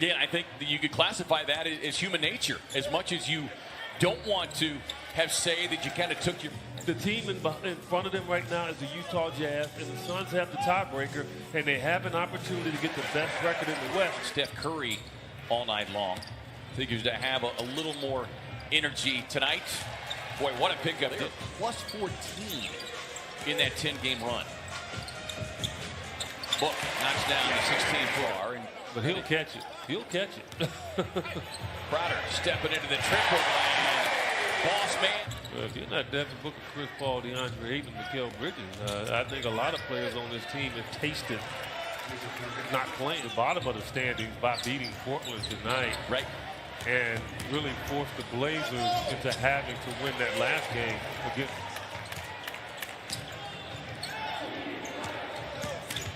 Yeah, I think that you could classify that as human nature. As much as you don't want to have say that you kind of took your... The team in front of them right now is the Utah Jazz, and the Suns have the tiebreaker, and they have an opportunity to get the best record in the West. Steph Curry all night long. Figures to have a little more energy tonight. Boy, what a pickup. They're plus 14 in that 10-game run. Book knocks down the 16 floor. But he'll catch it. He'll catch it. Crowder stepping into the triple. Boss man. Well, if you're not Devin Booker, Chris Paul, DeAndre Ayton, Mikal Bridges, I think a lot of players on this team have tasted not playing the bottom of the standings by beating Portland tonight. Right. And really forced the Blazers into having to win that last game against.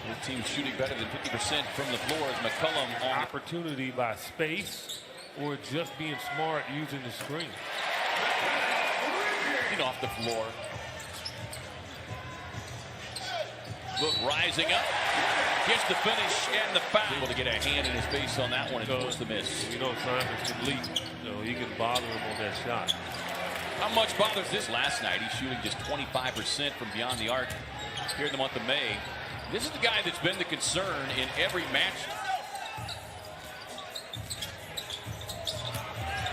The team shooting better than 50% from the floor as McCollum on Opportunity by space or just being smart using the screen. Off the floor. Look, rising up. Gets the finish and the foul. Able to get a hand in his face on that one and force the miss. You know, Simon can leap. So he can bother him on that shot. How much bothers this last night? He's shooting just 25% from beyond the arc here in the month of May. This is the guy that's been the concern in every match.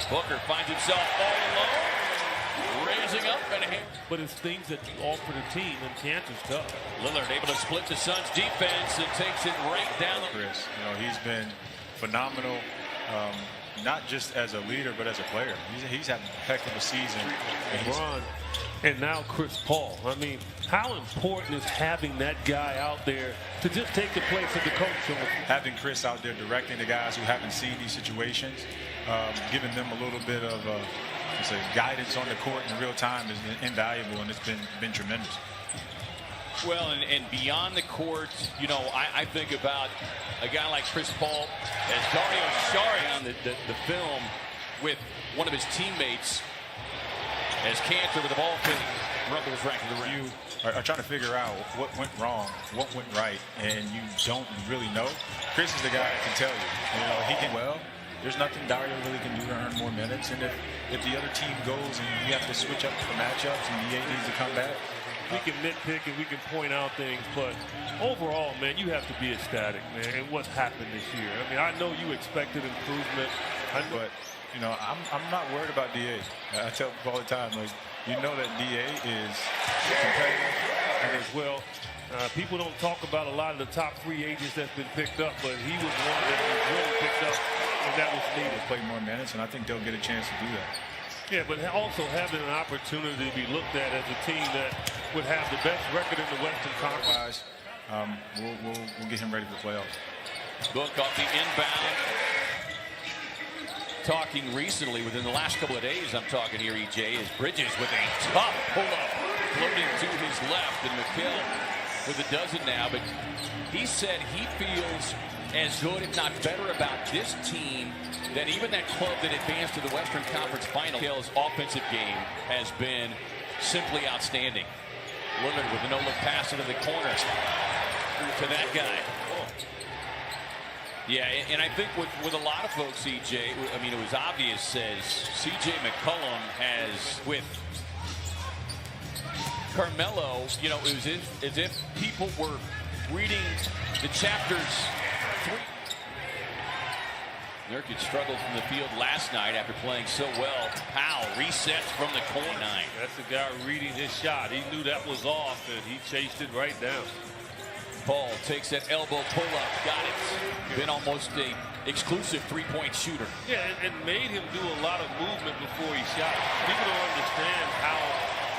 Booker finds himself all alone. Raising up and but it's things that you offer the team, and Cantor's tough. Lillard able to split the Suns defense and takes it right down. Chris, you know, he's been phenomenal, not just as a leader, but as a player. He's having a heck of a season. LeBron, and now Chris Paul. I mean, how important is having that guy out there to just take the place of the coach? Having Chris out there directing the guys who haven't seen these situations, giving them a little bit of guidance on the court in real time is invaluable, and it's been tremendous. Well, and beyond the court, you know, I think about a guy like Chris Paul as Dario Saric on the film with one of his teammates as Cantor with the ball fake rumbles right to the rim. You are trying to figure out what went wrong, what went right, and you don't really know. Chris is the guy that can tell you. You know, he can There's nothing Dario really can do to earn more minutes, and if the other team goes and you have to switch up the matchups and the needs to come back. We can nitpick and we can point out things, but overall, man, you have to be ecstatic, man, and what's happened this year. I mean, I know you expected improvement. But, you know, I'm not worried about DA. I tell people all the time, like, you know that DA is competitive. And as well, people don't talk about a lot of the top free agents that's been picked up, but he was one that was really picked up, and that was needed. Play more minutes, and I think they'll get a chance to do that. Yeah, but also having an opportunity to be looked at as a team that would have the best record in the Western Conference. We'll get him ready for playoffs. Book off the inbound. Talking recently within the last couple of days, I'm talking here, EJ, is Bridges with a tough pull-up floating to his left, and Mikal with a dozen now. But he said he feels as good, if not better, about this team than even that club that advanced to the Western Conference Final. Mikal's offensive game has been simply outstanding. Lillard with a no-look pass into the corner to that guy. Yeah, and I think with a lot of folks, EJ, I mean, it was obvious as C.J. McCollum has with Carmelo, you know, it was as if people were reading the chapters. Nurkic struggled from the field last night after playing so well. Powell resets from the corner. That's the guy reading his shot. He knew that was off, and he chased it right down. Paul takes that elbow pull-up. Got it. Been almost a exclusive three-point shooter. Yeah, and made him do a lot of movement before he shot. People don't understand how.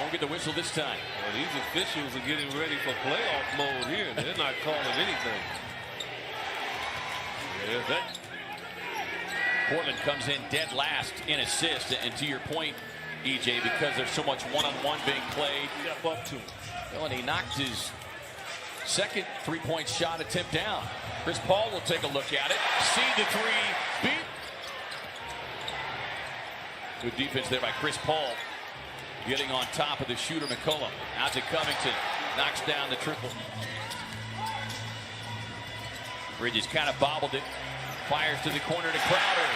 Won't get the whistle this time. Well, these officials are getting ready for playoff mode here. They're not calling anything. Yeah, that. Portland comes in dead last in assists, and to your point, EJ, because there's so much one-on-one being played. Step up to him. Well, and he knocked his second three-point shot attempt down. Chris Paul will take a look at it. See the three, beat. Good defense there by Chris Paul. Getting on top of the shooter, McCollum. Out to Covington. Knocks down the triple. Bridges kind of bobbled it. Fires to the corner to Crowder.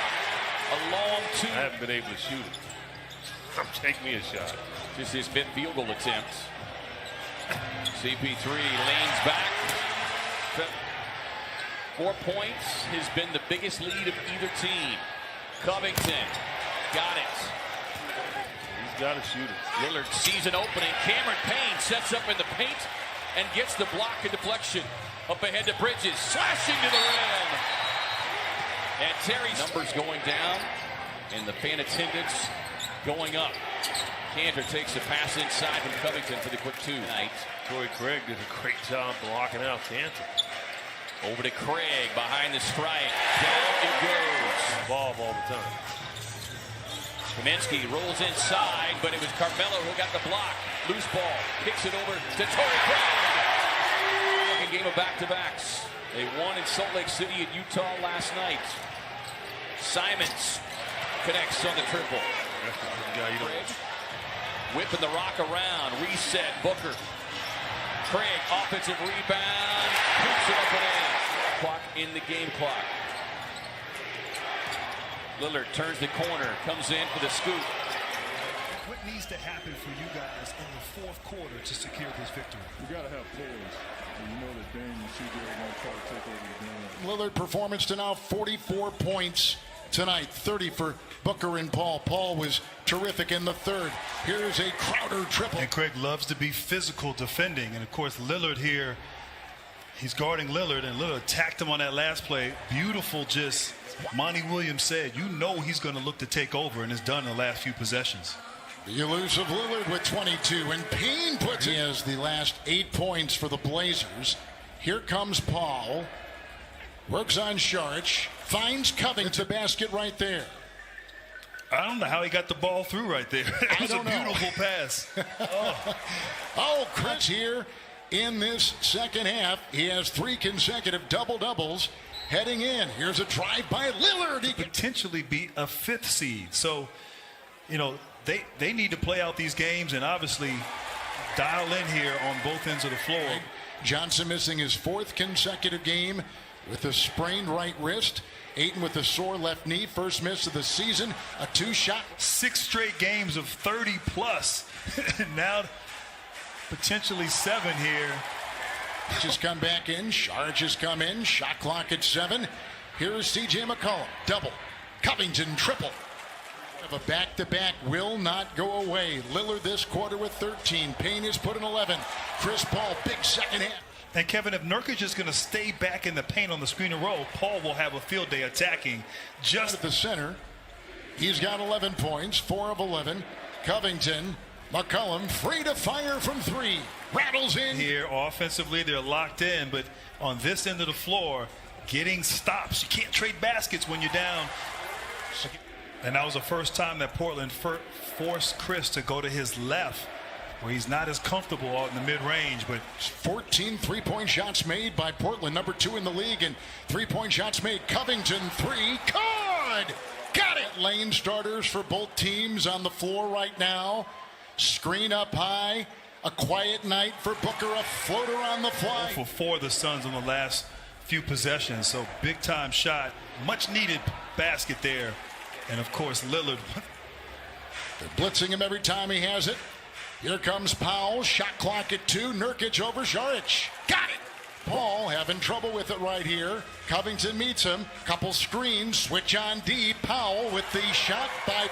A long two. I haven't been able to shoot it. Take me a shot. Just his fifth field goal attempt. CP3 leans back. 4 points has been the biggest lead of either team. Covington got it. He's got to shoot it. Lillard sees an opening. Cameron Payne sets up in the paint and gets the block and deflection. Up ahead to Bridges, slashing to the rim. And Terry's numbers going down and the fan attendance going up. Cantor takes a pass inside from Covington for the quick two. Torrey Craig did a great job blocking out Cantor. Over to Craig behind the stripe. Down it goes. Ball all the time. Kaminsky rolls inside, but it was Carmelo who got the block. Loose ball, kicks it over to Torrey Craig. Second game of back-to-backs. They won in Salt Lake City at Utah last night. Simons connects on the triple. Craig whipping the rock around. Reset, Booker. Craig, offensive rebound. Hoops it up and in. Clock in the game clock. Lillard turns the corner, comes in for the scoop. What needs to happen for you guys in the fourth quarter to secure this victory? You got to have poise. And you know that Dame and CJ are going to try to take over the game. Lillard performance to now 44 points tonight, 30 for Booker and Paul. Paul was terrific in the third. Here's a Crowder triple. And Craig loves to be physical defending. And of course, Lillard here, he's guarding Lillard, and Lillard attacked him on that last play. Beautiful, just Monty Williams said, you know he's going to look to take over, and it's done in the last few possessions. The elusive Lillard with 22, and Payne puts in as the last 8 points for the Blazers. Here comes Paul. Works on Saric. Finds Covington. Basket right there. I don't know how he got the ball through right there. It was a beautiful pass. Oh, Chris here in this second half. He has 3 consecutive double-doubles heading in. Here's a drive by Lillard. He could potentially be a 5th seed. So, you know, they need to play out these games and obviously dial in here on both ends of the floor. Johnson missing his 4th consecutive game with a sprained right wrist. Ayton with a sore left knee, first miss of the season, a 2-shot. 6 straight games of 30 plus. Now potentially 7 here. Just come back in. Saric has come in. Shot clock at 7. Here's C.J. McCollum. Double. Covington triple. Of a back-to-back will not go away. Lillard this quarter with 13. Payne has put in 11. Chris Paul, big second half. And Kevin, if Nurkic is going to stay back in the paint on the screen and roll, Paul will have a field day attacking just at the center. He's got 11 points, 4 of 11. Covington, McCollum free to fire from 3. Rattles in. Here offensively, they're locked in, but on this end of the floor, getting stops. You can't trade baskets when you're down. And that was the first time that Portland forced Chris to go to his left, where he's not as comfortable out in the mid-range. But 14 3-point shots made by Portland, number 2 in the league, and 3-point shots made. Covington 3, good, got it. Lane starters for both teams on the floor right now. Screen up high, a quiet night for Booker, a floater on the fly. For the Suns on the last few possessions, so big time shot, much needed basket there. And of course Lillard. They're blitzing him every time he has it. Here comes Powell, shot clock at 2. Nurkic over Saric. Got it. Paul having trouble with it right here. Covington meets him. Couple screens, switch on D. Powell with the shot by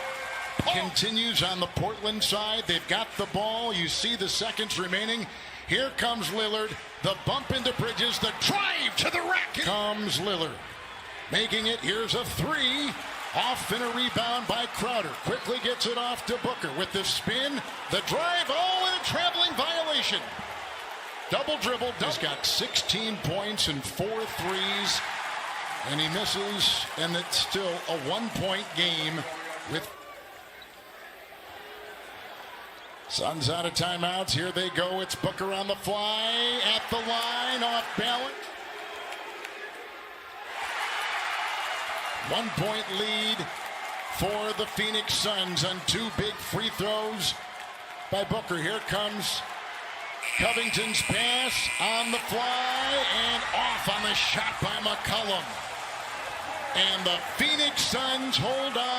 Paul. Continues on the Portland side. They've got the ball. You see the seconds remaining. Here comes Lillard. The bump into Bridges. The drive to the rack. Comes Lillard. Making it. Here's a 3. Off in a rebound by Crowder. Quickly gets it off to Booker with the spin. The drive. Oh, and a traveling violation. Double dribble. He's got 16 points and 4 threes. And he misses. And it's still a 1-point game with Suns out of timeouts. Here they go. It's Booker on the fly. At the line. Off balance. 1-point lead for the Phoenix Suns on 2 big free throws by Booker. Here comes Covington's pass on the fly and off on the shot by McCollum. And the Phoenix Suns hold on.